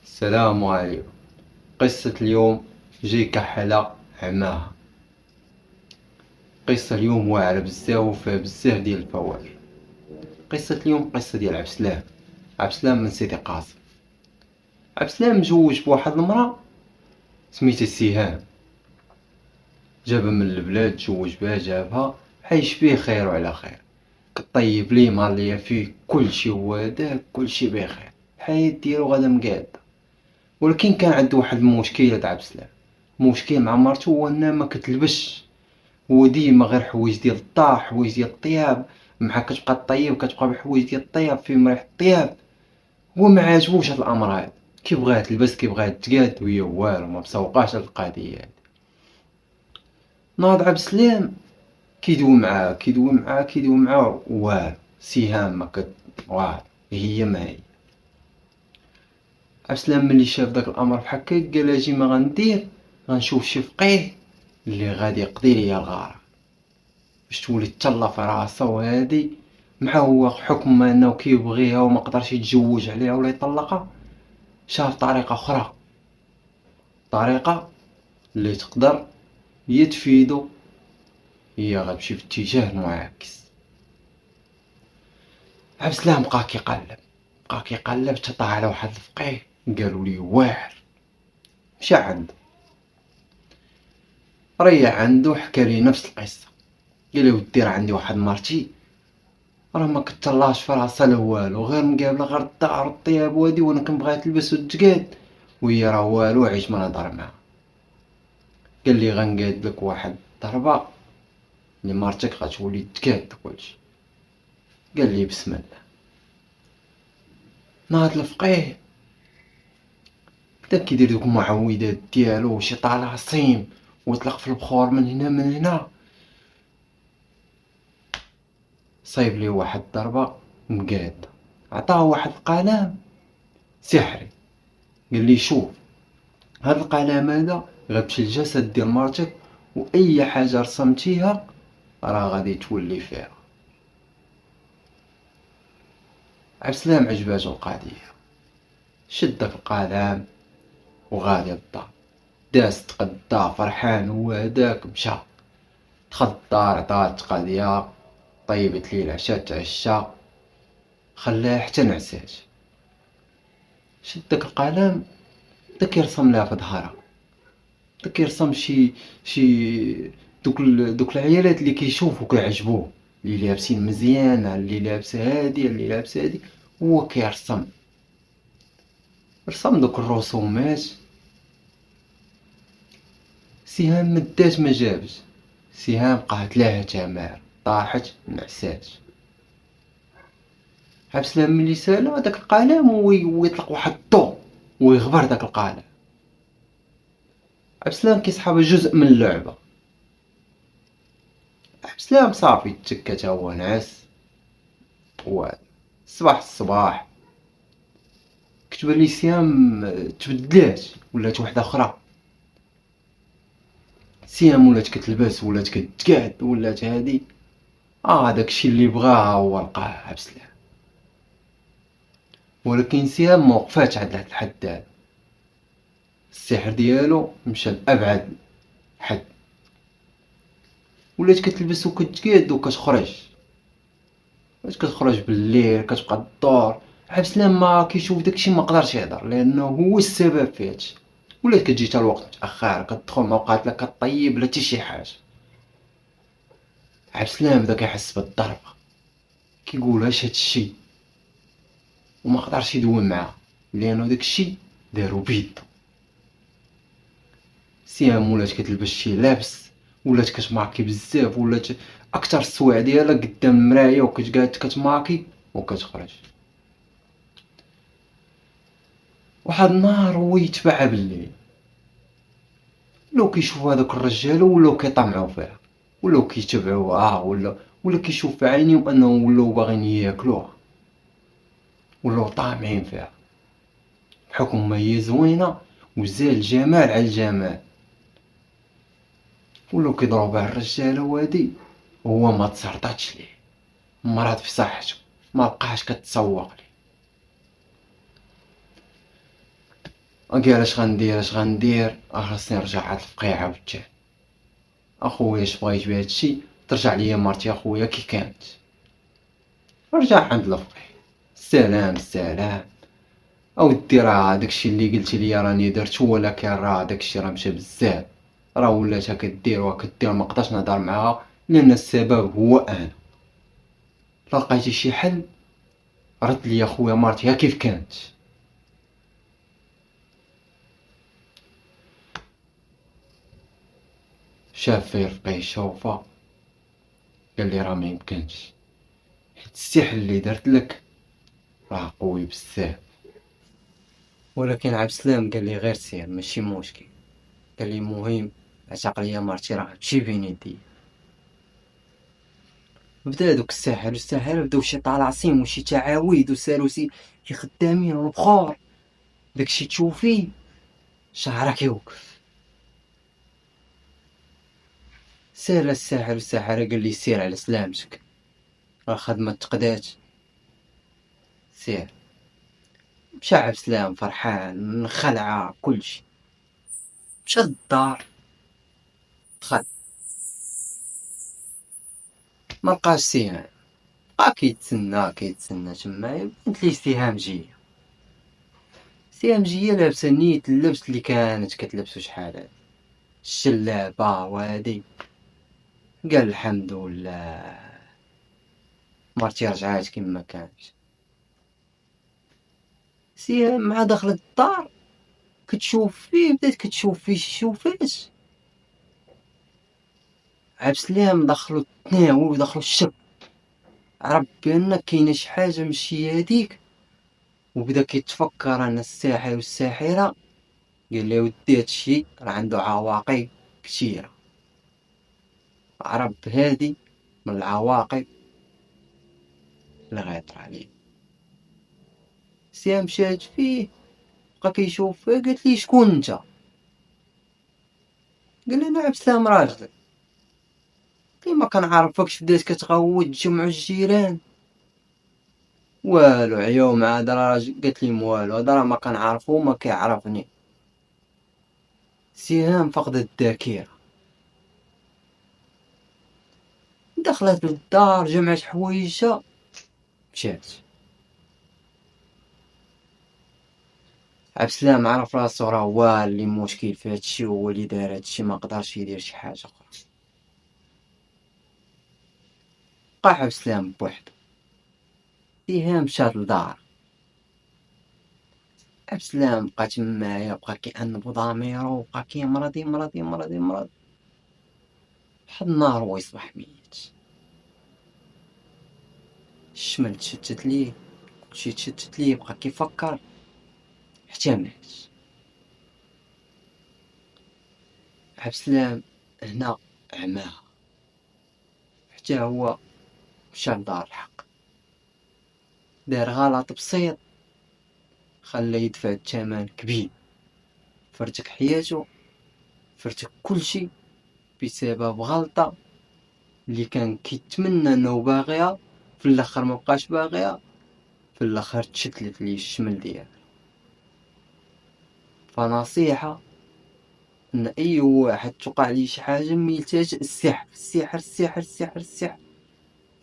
السلام عليكم. قصة اليوم جاي كحلة عماها. قصة اليوم واعرة بزاف وفيها بزاف ديال الفوائد. قصة اليوم قصة ديال عبد السلام من سيدي قاسم. عبد السلام مزوج بواحد المرأة سميتها سهام. جابها من البلاد، تزوج بها، جابها عايش فيه خير وعلى خير، كطيب ليه ماليا فيه كلشي، هو هداك كلشي بخير، الحياة ديالو غادا مقادة. ولكن كان عنده واحد المشكلة عبد السلام، مشكل مع مرتو هو انها ما كتلبسش. هو ديما غير حوايج ديال الدار، حوايج ديال الطياب، مع كتبقى طيب كتبقى بحوايج ديال الطياب فيهم ريحة الطياب. هو ما عاجبوش هاد الامر هذا، كيبغيها تلبس كيبغيها تقاد وهي والو ما مسوقاش هاد القضيه هادي. ناض عبد السلام كيدوي معاه والو، سهام ما كت والو، هي ما هي. عبد السلام ملي شاف داك الامر بحال هكا قال اجي ما غندير، غنشوف شي فقيه اللي غادي يقضي ليا الغاره باش تولي تهلا في راسها. وهادي مع هو حكم انه كيبغيها وما قدرش يتزوج عليها ولا يطلقها، شاف طريقه اخرى، طريقه اللي تقدر هي تفيدو، هي غتمشي في اتجاه معاكس. عبد السلام بقى كيقلب حتى طاح على واحد الفقيه قالوا ليه واعر. مشى عنده، ريح عنده، حكى ليه نفس القصه. قال له ودي راه عندي واحد مرتي راه ما كتطلعش في راسها لا والو، غير مقابله غير الدار والطياب وهادي، وانا كنبغيها تلبس وتقاد وهي راه والو، عيش ما نهضر معاها. قال لي غنقاد لك واحد الضربه اللي مرتك غتولي تقاد كلشي. قال لي بسم الله. ناض الفقيه بدا كيدير دوك المعوذات ديالو وشي طلاسيم ويطلق في البخور من هنا من هنا، صايب ليه واحد الضربه مقاده، عطاه واحد القلم سحري. قال لي شوف هاد القلم هذا غتمشي للجسد ديال مرتك، واي حاجه رسمتيها راه غادي تولي فيها. عبد السلام عجباتو القضيه، شد داك القلم وغادي للدار، داز تغدا فرحان هو هداك. مشى دخل الدار، عطاها التقاضيه، طيبت ليه العشاء، تعشى، خلاها حتى نعسات. شد داك القلم بدا كيرسم لها في ظهرها، بدا كيرسم شي دوك العيالات اللي كيشوفو كيعجبوه، اللي لابسين مزيان، اللي لابسه هادي، اللي لابسه هادي. هو كيرسم، رسم دوك الرسومات. سهام مدات ما جابش، سهام بقات لها تمار، طاحت نعسات. عبد السلام ملي سالا داك القلم ويطلق واحد الضو ويغبر داك القلم. عبد السلام كيسحب جزء من اللعبه. عبد السلام صافي تكا تا هو نعس. صباح الصباح كتبان لي سهام تبدلات، ولات وحده اخرى. سهام ولات كتلبس، ولات كتقاد، ولات هادي. داكشي اللي بغاها هو لقاه عبد السلام. ولكن سهام ما وقفاتش عند هاد الحد هذا، السحر ديالو مشى لأبعد حد، ولات كتلبس وكتقاد وكتخرج، ولات كتخرج بالليل كتبقى تدور. عبد السلام ما كيشوف داكشي ما قدرش يهضر لانه هو السبب في هادشي. ولات كتجي حتى الوقت متاخر كتدخل ما بقات لا كطيب لا حتى شي حاجه. عبد السلام بدا كيحس بالضربه، كيقول اش هادشي، وما قدرش يدوي معاه لانه داكشي دارو بيدو. سهام ولات كتلبس شي لابس، ولات كتماكي بزاف، ولات اكثر السوايع ديالها قدام المرايه وكتقعد كتماكي وكتخرج. واحد النهار هو يتبعها بالليل، ولاو كيشوفوا هذوك الرجال ولاو كيطمعوا فيها، ولاو كيتبعوها، ولا كيشوف في عينيهم انهم ولاو باغيين ياكلوها، ولاو طامعين فيها بحكم ما هي زوينه وزال الجمال على الجمال. ولاو كيضربوا بها الرجاله وهادي، هو ما تسرطاتش ليه، مرض في صحته، ما بقاش كتسوق ليه. قال اش غندير خاصني نرجع عاد الفقيه عاوتاني. اخويا اش بغيت بهادشي، ترجع ليا مرتي اخويا كي كانت. رجع عند الفقيه، السلام السلام اودي، راه داكشي اللي قلتي لي راني درت، ولكن راه داكشي راه مشى بزاف، راه ولات كدير وكدير، مقدرش نهضر معاها لان السبب هو انا. لقيتي شي حل؟ رد لي اخويا مرتي كيف كانت. شاف فيه الفقيه شوفه، قال لي راه ما يمكنش، حيت السحر اللي درت لك راه قوي بزاف. ولكن عبد السلام قال لي غير سير ماشي مشكل، قال لي المهم عتق ليا مرتي راه هادشي بين يديا. بدا دوك الساحر بداو شي طلاسيم وشي تعاويذ وسالو شي خدامين والبخور، داكشي تشوفيه شعرك كيوقف. سال الساحر قال لي سير على سلامتك، راه خدمة تقدات، سير. مشى عبد السلام فرحان خلعة كلشي، مشى للدار، دخل ملقاش سيهام، بقى كيتسنى تما، بانت ليه سهام جيه لابسه نيت اللبس اللي كانت كتلبسو شحال هادي، الشلابه وهادي. قال الحمد لله مرتي رجعات كما كانت. سهام مع دخلت الدار بدات كتشوف فيه شي شوفات. عبد السلام دخلو التناوي ودخلو الشك، عرف بان كاينه شي حاجه ماشي هاديك، وبدا كيتفكر ان الساحر والساحره. قال لي ودي هادشي راه عنده عواقب كثيره، عرف بهادي من العواقب اللي غيطرا عليه. سهام مشات فيه، بقى كيشوف فيه، قالت لي شكون انت؟ قال لي انا عبد السلام راجلك. قال لي ما كنعرفكش، بدات كتغوت تجمعوا الجيران. والو عياو مع هذا الراجل، قالت لي والو، هذا راه ما كنعرفو وما كيعرفني. سهام فقدت الذاكره، دخلت للدار جمعت حوايجها مشات. عبد السلام عرف راسو راه هو اللي مشكل في هادشي، هو اللي دار هادشي، ما قدرش يدير شي حاجه اخرى. بقى عبد السلام بوحدو. سهام مشات للدار، عبد السلام بقى تمايا، بقى كيأنب ضميرو، بقى كيمرض يمرض يمرض يمرض لحد النهار هو يصبح ميت. الشمل تشتت ليه، كلشي تشتت ليه، بقى كيفكر حتى مات. عبد السلام هنا عماه، حتى هو مشى لدار الحق، دار غلط بسيط خلاه يدفع الثمن كبير، فرتك حياته، فرتك كلشي بسبب غلطة اللي كان كيتمنى انه باغيها، في الاخر مبقاش باغيها، في الاخر تشتلت ليه الشمل ديالها. فنصيحة ان اي واحد توقع ليه شي حاجة ميلتاجئ السحر،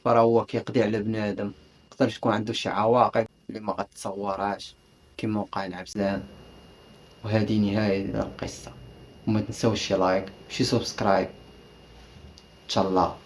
فراه هو كيقضي على بنادم، يقدر تكون عنده شي عواقب اللي ما غتصورهاش كما وقع لعبد السلام. وهذه نهاية القصة، وما تنساوش شي لايك وشي سبسكرايب. ان شاء الله.